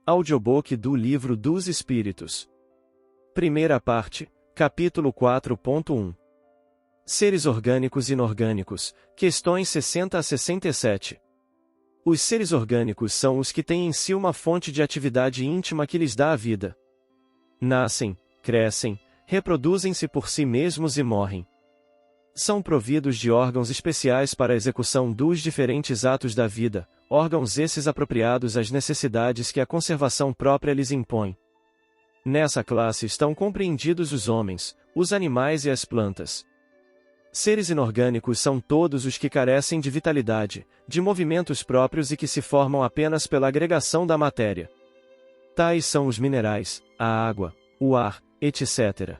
Audiobook do Livro dos Espíritos. Primeira parte, capítulo 4.1. Seres orgânicos e inorgânicos, questões 60 a 67. Os seres orgânicos são os que têm em si uma fonte de atividade íntima que lhes dá a vida. Nascem, crescem, reproduzem-se por si mesmos e morrem. São providos de órgãos especiais para a execução dos diferentes atos da vida, órgãos esses apropriados às necessidades que a conservação própria lhes impõe. Nessa classe estão compreendidos os homens, os animais e as plantas. Seres inorgânicos são todos os que carecem de vitalidade, de movimentos próprios e que se formam apenas pela agregação da matéria. Tais são os minerais, a água, o ar, etc.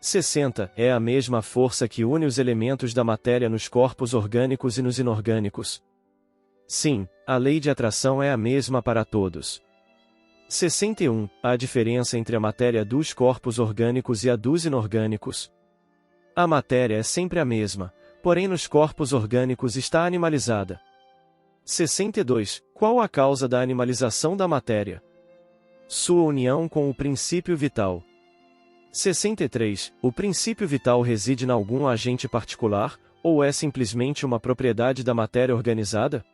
60. É a mesma força que une os elementos da matéria nos corpos orgânicos e nos inorgânicos. Sim, a lei de atração é a mesma para todos. 61. Há diferença entre a matéria dos corpos orgânicos e a dos inorgânicos. A matéria é sempre a mesma, porém nos corpos orgânicos está animalizada. 62. Qual a causa da animalização da matéria? Sua união com o princípio vital. 63. O princípio vital reside em algum agente particular, ou é simplesmente uma propriedade da matéria organizada?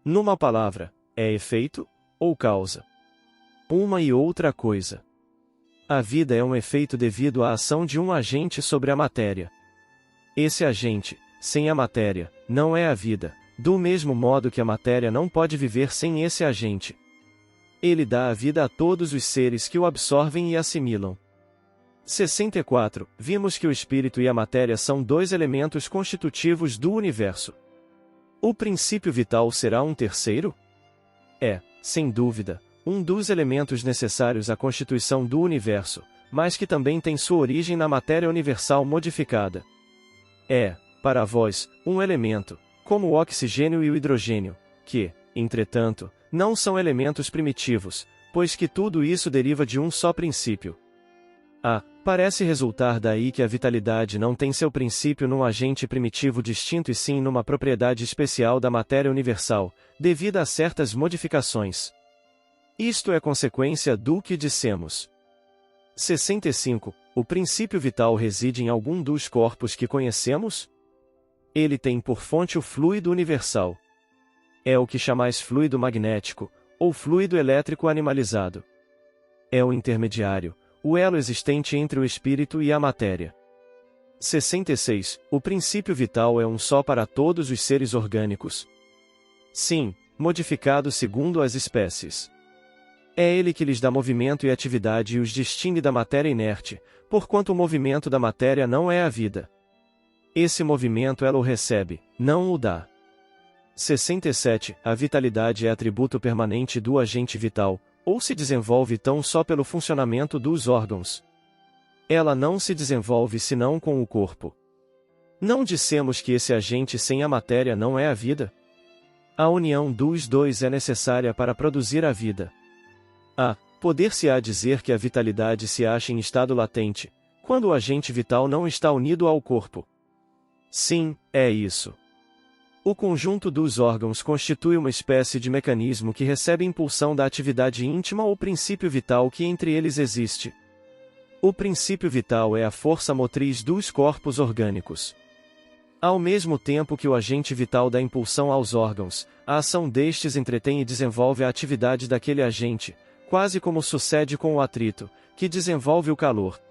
Numa palavra, é efeito ou causa? Uma e outra coisa. A vida é um efeito devido à ação de um agente sobre a matéria. Esse agente, sem a matéria, não é a vida, do mesmo modo que a matéria não pode viver sem esse agente. Ele dá a vida a todos os seres que o absorvem e assimilam. 64. Vimos que o espírito e a matéria são dois elementos constitutivos do universo. O princípio vital será um terceiro? É, sem dúvida, um dos elementos necessários à constituição do universo, mas que também tem sua origem na matéria universal modificada. É, para vós, um elemento, como o oxigênio e o hidrogênio, que, entretanto, não são elementos primitivos, pois que tudo isso deriva de um só princípio. Parece resultar daí que a vitalidade não tem seu princípio num agente primitivo distinto e sim numa propriedade especial da matéria universal, devida a certas modificações. Isto é consequência do que dissemos. 65. O princípio vital reside em algum dos corpos que conhecemos? Ele tem por fonte o fluido universal. É o que chamais fluido magnético, ou fluido elétrico animalizado. É o intermediário, o elo existente entre o espírito e a matéria. 66. O princípio vital é um só para todos os seres orgânicos. Sim, modificado segundo as espécies. É ele que lhes dá movimento e atividade e os distingue da matéria inerte, porquanto o movimento da matéria não é a vida. Esse movimento ela o recebe, não o dá. 67. A vitalidade é atributo permanente do agente vital, ou se desenvolve tão só pelo funcionamento dos órgãos. Ela não se desenvolve senão com o corpo. Não dissemos que esse agente sem a matéria não é a vida? A união dos dois é necessária para produzir a vida. Poder-se-á dizer que a vitalidade se acha em estado latente, quando o agente vital não está unido ao corpo. Sim, é isso. O conjunto dos órgãos constitui uma espécie de mecanismo que recebe impulsão da atividade íntima ou princípio vital que entre eles existe. O princípio vital é a força motriz dos corpos orgânicos. Ao mesmo tempo que o agente vital dá impulsão aos órgãos, a ação destes entretém e desenvolve a atividade daquele agente, quase como sucede com o atrito, que desenvolve o calor.